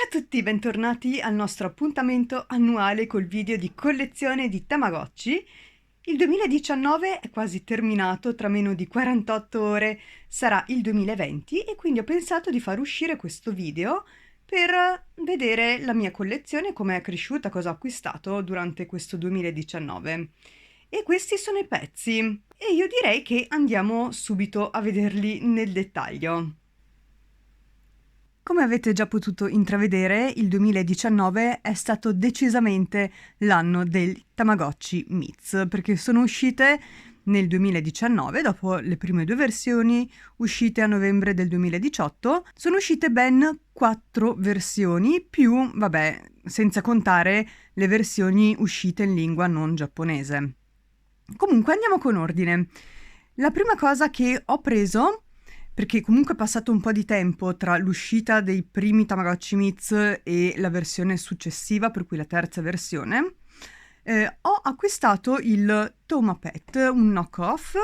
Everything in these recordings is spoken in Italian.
Ciao a tutti, bentornati al nostro appuntamento annuale col video di collezione di Tamagotchi. Il 2019 è quasi terminato, tra meno di 48 ore sarà il 2020 e quindi ho pensato di far uscire questo video per vedere la mia collezione, come è cresciuta, cosa ho acquistato durante questo 2019. E questi sono i pezzi e io direi che andiamo subito a vederli nel dettaglio. Come avete già potuto intravedere, il 2019 è stato decisamente l'anno del Tamagotchi Mix, perché sono uscite nel 2019, dopo le prime due versioni uscite a novembre del 2018, sono uscite ben 4 versioni, più, vabbè, senza contare le versioni uscite in lingua non giapponese. Comunque andiamo con ordine. La prima cosa che ho preso, perché comunque è passato un po' di tempo tra l'uscita dei primi Tamagotchi Mix e la versione successiva, per cui la terza versione, ho acquistato il Toma Pet, un knock-off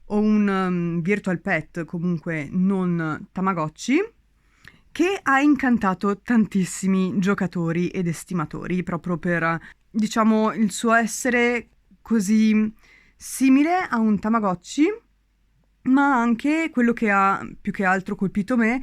o un Virtual Pet, comunque non Tamagotchi, che ha incantato tantissimi giocatori ed estimatori, proprio per, diciamo, il suo essere così simile a un Tamagotchi, ma anche quello che ha più che altro colpito me,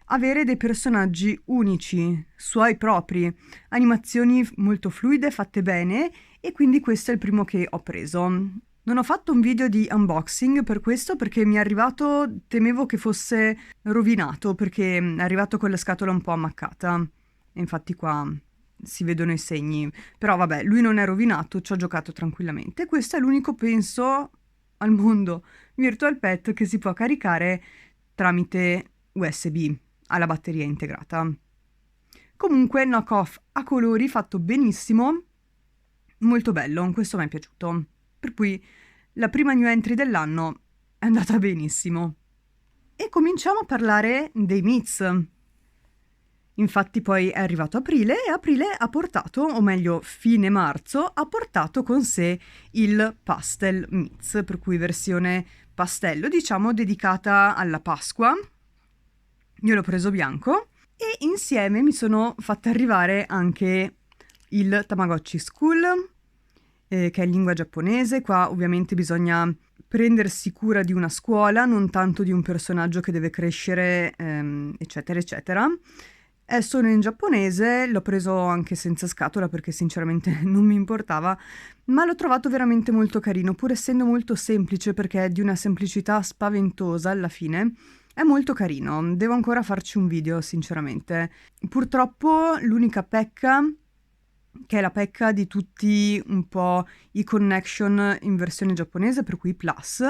avere dei personaggi unici, suoi propri, animazioni molto fluide, fatte bene, e quindi questo è il primo che ho preso. Non ho fatto un video di unboxing per questo, perché mi è arrivato, temevo che fosse rovinato, perché è arrivato con la scatola un po' ammaccata. E infatti qua si vedono i segni. Però vabbè, lui non è rovinato, ci ho giocato tranquillamente. Questo è l'unico, penso, al mondo Virtual Pet che si può caricare tramite USB, alla batteria integrata. Comunque knock-off a colori, fatto benissimo, molto bello, questo mi è piaciuto. Per cui la prima new entry dell'anno è andata benissimo. E cominciamo a parlare dei Miz. Infatti poi è arrivato aprile e aprile ha portato, o meglio fine marzo, ha portato con sé il Pastel Miz, per cui versione pastello, diciamo, dedicata alla Pasqua. Io l'ho preso bianco e insieme mi sono fatta arrivare anche il Tamagotchi School, che è in lingua giapponese. Qua ovviamente bisogna prendersi cura di una scuola, non tanto di un personaggio che deve crescere, eccetera, eccetera. È solo in giapponese, l'ho preso anche senza scatola perché sinceramente non mi importava, ma l'ho trovato veramente molto carino, pur essendo molto semplice, perché è di una semplicità spaventosa alla fine. È molto carino, devo ancora farci un video sinceramente. Purtroppo l'unica pecca, che è la pecca di tutti un po' i connection in versione giapponese, per cui Plus,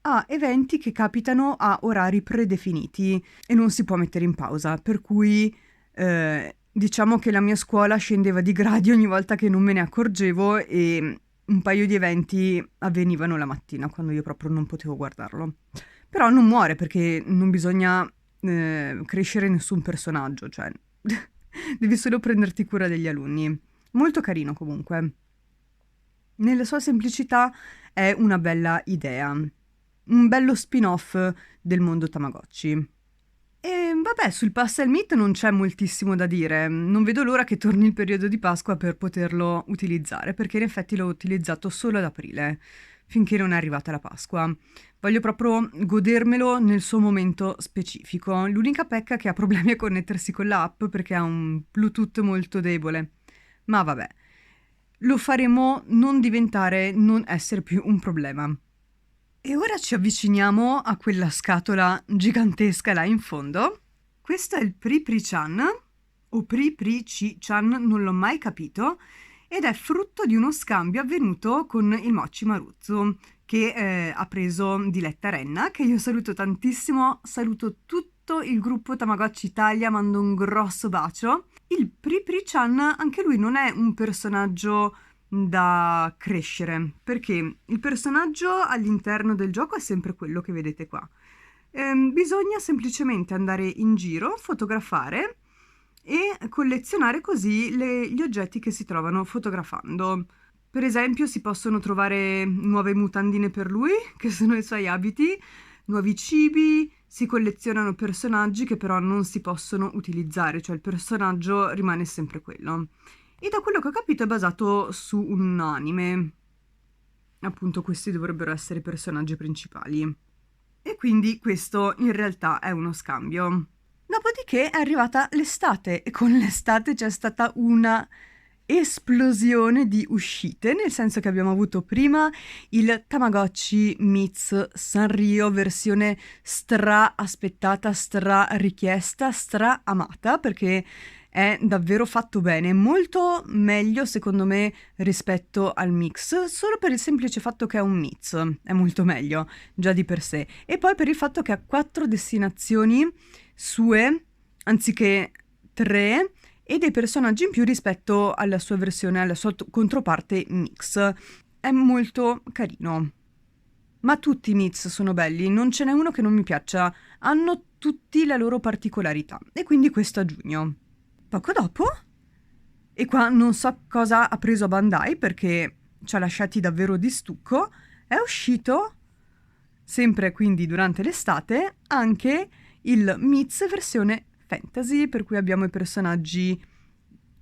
ha eventi che capitano a orari predefiniti e non si può mettere in pausa, per cui diciamo che la mia scuola scendeva di gradi ogni volta che non me ne accorgevo, e un paio di eventi avvenivano la mattina quando io proprio non potevo guardarlo. Però non muore, perché non bisogna crescere nessun personaggio, cioè devi solo prenderti cura degli alunni. Molto carino comunque. Nella sua semplicità è una bella idea. Un bello spin-off del mondo Tamagotchi. E vabbè, sul Pastel Meat non c'è moltissimo da dire. Non vedo l'ora che torni il periodo di Pasqua per poterlo utilizzare, perché in effetti l'ho utilizzato solo ad aprile, finché non è arrivata la Pasqua. Voglio proprio godermelo nel suo momento specifico. L'unica pecca è che ha problemi a connettersi con l'app, perché ha un Bluetooth molto debole. Ma vabbè, lo faremo non essere più un problema. E ora ci avviciniamo a quella scatola gigantesca là in fondo. Questo è il Pri Pri Chan, o Pri Pri Chan, non l'ho mai capito, ed è frutto di uno scambio avvenuto con il Mochi Maruzzu, che ha preso Diletta Renna, che io saluto tantissimo, saluto tutto il gruppo Tamagotchi Italia, mando un grosso bacio. Il Pri Pri Chan, anche lui non è un personaggio da crescere, perché il personaggio all'interno del gioco è sempre quello che vedete qua. Bisogna semplicemente andare in giro, fotografare e collezionare così gli oggetti che si trovano fotografando. Per esempio si possono trovare nuove mutandine per lui, che sono i suoi abiti, nuovi cibi, si collezionano personaggi che però non si possono utilizzare, cioè il personaggio rimane sempre quello. E da quello che ho capito è basato su un anime. Appunto, questi dovrebbero essere i personaggi principali. E quindi questo in realtà è uno scambio. Dopodiché è arrivata l'estate e con l'estate c'è stata una esplosione di uscite, nel senso che abbiamo avuto prima il Tamagotchi Meets Sanrio, versione stra aspettata, stra richiesta, stra amata, perché è davvero fatto bene, molto meglio secondo me rispetto al mix, solo per il semplice fatto che è un mix, è molto meglio già di per sé, e poi per il fatto che ha 4 destinazioni sue anziché 3 e dei personaggi in più rispetto alla sua versione, alla sua controparte mix. È molto carino. Ma tutti i mix sono belli, non ce n'è uno che non mi piaccia, hanno tutti la loro particolarità e quindi questo a giugno. Poco dopo, e qua non so cosa ha preso Bandai perché ci ha lasciati davvero di stucco, è uscito, sempre quindi durante l'estate, anche il Mix versione fantasy, per cui abbiamo i personaggi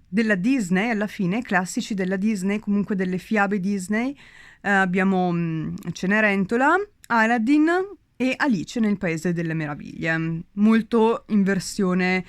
della Disney alla fine, classici della Disney, comunque delle fiabe Disney. Abbiamo Cenerentola, Aladdin e Alice nel Paese delle Meraviglie, molto in versione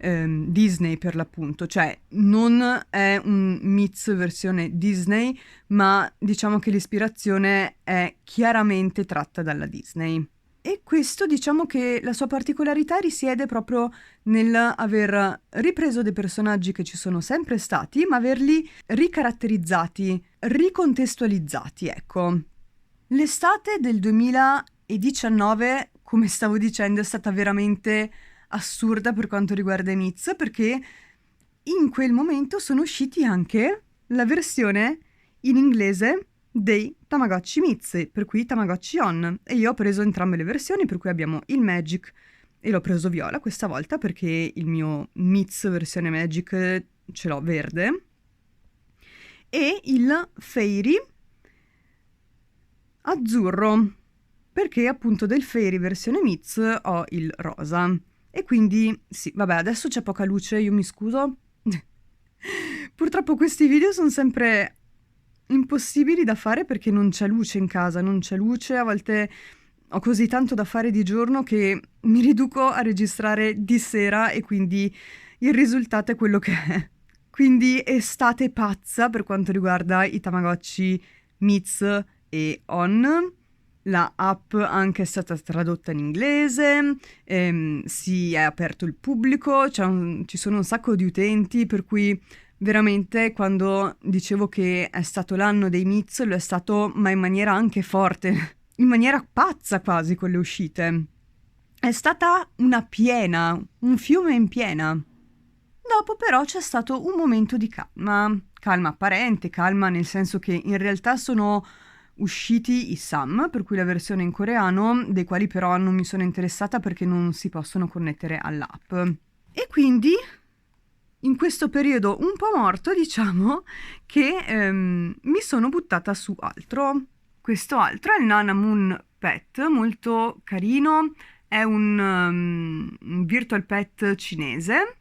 Disney per l'appunto, cioè non è un mix versione Disney, ma diciamo che l'ispirazione è chiaramente tratta dalla Disney. E questo diciamo che la sua particolarità risiede proprio nell'aver ripreso dei personaggi che ci sono sempre stati, ma averli ricaratterizzati, ricontestualizzati, ecco. L'estate del 2019, come stavo dicendo, è stata veramente assurda per quanto riguarda i Miz, perché in quel momento sono usciti anche la versione in inglese dei Tamagotchi Miz, per cui Tamagotchi On, e io ho preso entrambe le versioni, per cui abbiamo il Magic e l'ho preso viola questa volta perché il mio Miz versione Magic ce l'ho verde, e il Fairy azzurro, perché appunto del Fairy versione Miz ho il rosa. E quindi, sì, vabbè, adesso c'è poca luce, io mi scuso. Purtroppo questi video sono sempre impossibili da fare perché non c'è luce in casa, non c'è luce, a volte ho così tanto da fare di giorno che mi riduco a registrare di sera e quindi il risultato è quello che è. Quindi estate pazza per quanto riguarda i Tamagotchi Miz e On. La app anche è stata tradotta in inglese, si è aperto il pubblico, ci sono un sacco di utenti, per cui veramente quando dicevo che è stato l'anno dei Miz, lo è stato, ma in maniera anche forte, in maniera pazza quasi con le uscite. È stata una piena, un fiume in piena. Dopo però c'è stato un momento di calma apparente, calma nel senso che in realtà sono usciti i SAM, per cui la versione in coreano, dei quali però non mi sono interessata perché non si possono connettere all'app. E quindi in questo periodo un po' morto, diciamo, che mi sono buttata su altro. Questo altro è il Nana Moon Pet, molto carino, è un virtual pet cinese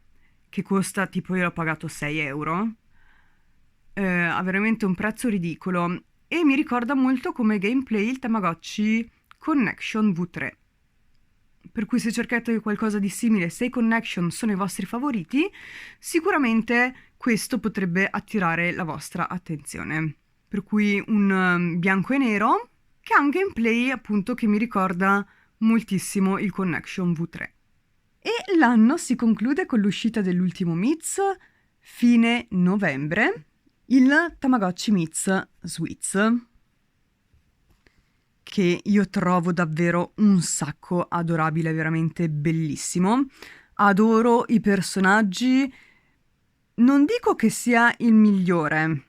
che costa, tipo io l'ho pagato 6 euro, ha veramente un prezzo ridicolo e mi ricorda molto come gameplay il Tamagotchi Connection V3. Per cui se cercate qualcosa di simile, se i Connection sono i vostri favoriti, sicuramente questo potrebbe attirare la vostra attenzione. Per cui un bianco e nero che ha un gameplay appunto che mi ricorda moltissimo il Connection V3. E l'anno si conclude con l'uscita dell'ultimo Miz, fine novembre, il Tamagotchi Miz Sweets, che io trovo davvero un sacco adorabile, veramente bellissimo. Adoro i personaggi, non dico che sia il migliore,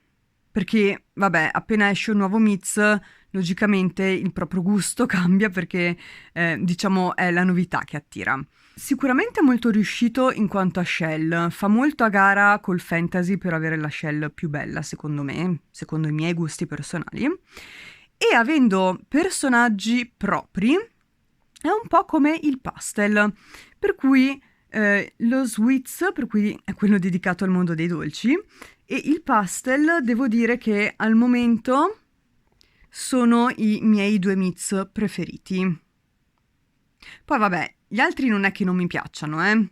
perché vabbè, appena esce un nuovo Miz, logicamente il proprio gusto cambia perché diciamo è la novità che attira. Sicuramente molto riuscito in quanto a shell, fa molto a gara col fantasy per avere la shell più bella secondo me, secondo i miei gusti personali, e avendo personaggi propri è un po' come il pastel, per cui lo sweets, per cui è quello dedicato al mondo dei dolci, e il pastel devo dire che al momento sono i miei due mix preferiti. Poi vabbè, gli altri non è che non mi piacciono,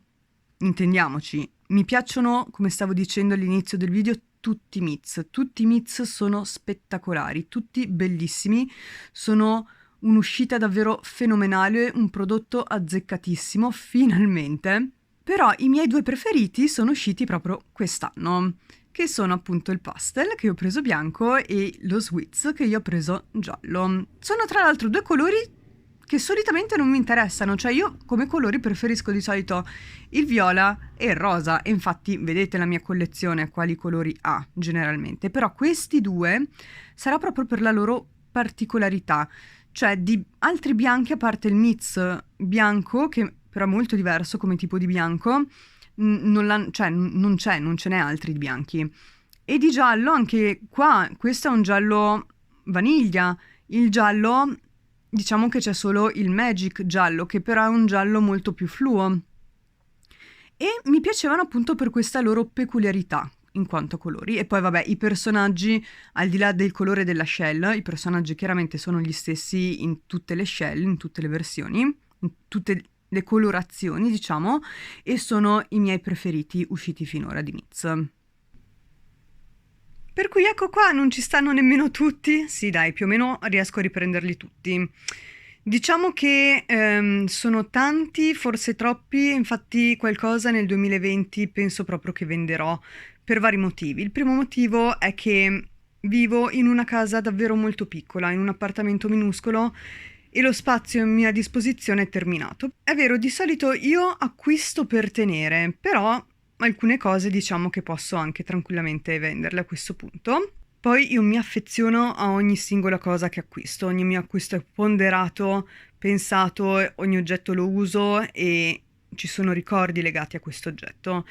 intendiamoci, mi piacciono, come stavo dicendo all'inizio del video, tutti i mix sono spettacolari, tutti bellissimi, sono un'uscita davvero fenomenale, un prodotto azzeccatissimo, finalmente. Però i miei due preferiti sono usciti proprio quest'anno, che sono appunto il pastel che io ho preso bianco e lo sweets che io ho preso giallo. Sono tra l'altro due colori che solitamente non mi interessano, cioè io come colori preferisco di solito il viola e il rosa, e infatti vedete la mia collezione quali colori ha generalmente, però questi due sarà proprio per la loro particolarità, cioè di altri bianchi, a parte il mix bianco che però è molto diverso come tipo di bianco, non ce n'è altri di bianchi. E di giallo anche qua, questo è un giallo vaniglia, il giallo diciamo che c'è solo il Magic giallo, che però è un giallo molto più fluo. E mi piacevano appunto per questa loro peculiarità in quanto colori. E poi vabbè, i personaggi, al di là del colore della shell, i personaggi chiaramente sono gli stessi in tutte le shell, in tutte le versioni, in tutte le colorazioni, diciamo, e sono i miei preferiti usciti finora di Miz. Per cui ecco qua, non ci stanno nemmeno tutti. Sì, dai, più o meno riesco a riprenderli tutti. Diciamo che sono tanti, forse troppi, infatti qualcosa nel 2020 penso proprio che venderò per vari motivi. Il primo motivo è che vivo in una casa davvero molto piccola, in un appartamento minuscolo, e lo spazio a mia disposizione è terminato. È vero, di solito io acquisto per tenere, però alcune cose diciamo che posso anche tranquillamente venderle a questo punto. Poi io mi affeziono a ogni singola cosa che acquisto, ogni mio acquisto è ponderato, pensato, ogni oggetto lo uso e ci sono ricordi legati a questo oggetto.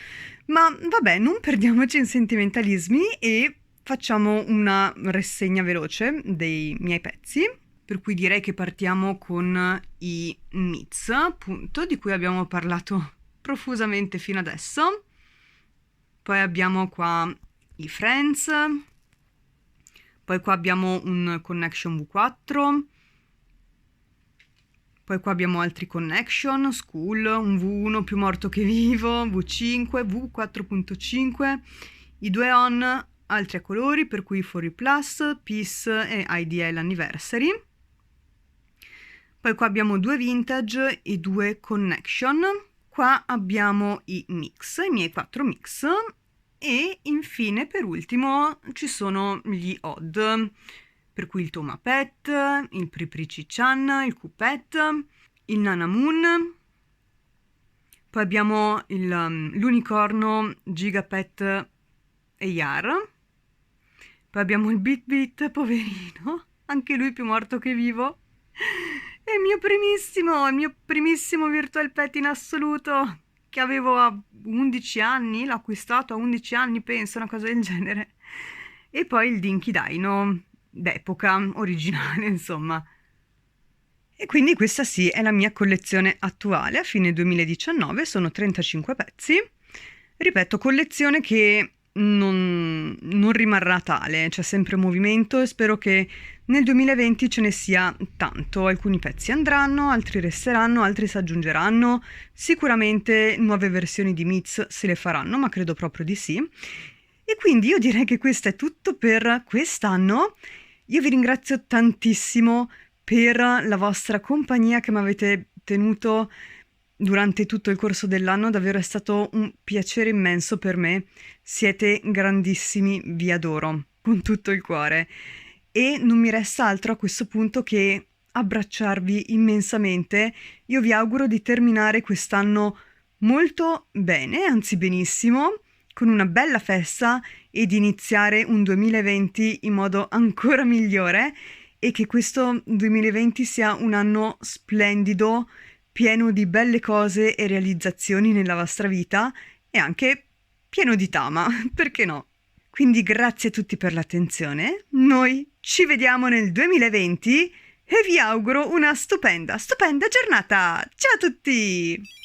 Ma vabbè, non perdiamoci in sentimentalismi e facciamo una rassegna veloce dei miei pezzi. Per cui direi che partiamo con i Miz, appunto, di cui abbiamo parlato profusamente fino adesso. Poi abbiamo qua i Friends, poi qua abbiamo un Connection V4, poi qua abbiamo altri Connection, School, un V1 più morto che vivo, V5, V4.5, i due On, altri a colori, per cui For You Plus, Peace e IDL Anniversary. Poi qua abbiamo due Vintage e due Connection. Qua abbiamo i mix, i miei 4 mix, e infine per ultimo ci sono gli odd, per cui il Toma Pet, il Priprici Chan, il Coupet, il Nana Moon, poi abbiamo l'unicorno Gigapet e Yar, poi abbiamo il Bit Bit, poverino, anche lui più morto che vivo. È il mio primissimo Virtual Pet in assoluto, che avevo a 11 anni, l'ho acquistato a 11 anni, penso, una cosa del genere. E poi il Dinky Dino d'epoca, originale, insomma. E quindi questa sì è la mia collezione attuale, a fine 2019, sono 35 pezzi. Ripeto, collezione che non rimarrà tale, c'è sempre movimento e spero che nel 2020 ce ne sia tanto. Alcuni pezzi andranno, altri resteranno, altri si aggiungeranno, sicuramente nuove versioni di Miz se le faranno, ma credo proprio di sì. E quindi io direi che questo è tutto per quest'anno. Io vi ringrazio tantissimo per la vostra compagnia che mi avete tenuto durante tutto il corso dell'anno, davvero è stato un piacere immenso per me. Siete grandissimi, vi adoro con tutto il cuore. E non mi resta altro a questo punto che abbracciarvi immensamente. Io vi auguro di terminare quest'anno molto bene, anzi benissimo, con una bella festa e di iniziare un 2020 in modo ancora migliore, e che questo 2020 sia un anno splendido, pieno di belle cose e realizzazioni nella vostra vita e anche pieno di Tama, perché no? Quindi grazie a tutti per l'attenzione, noi ci vediamo nel 2020 e vi auguro una stupenda giornata. Ciao a tutti!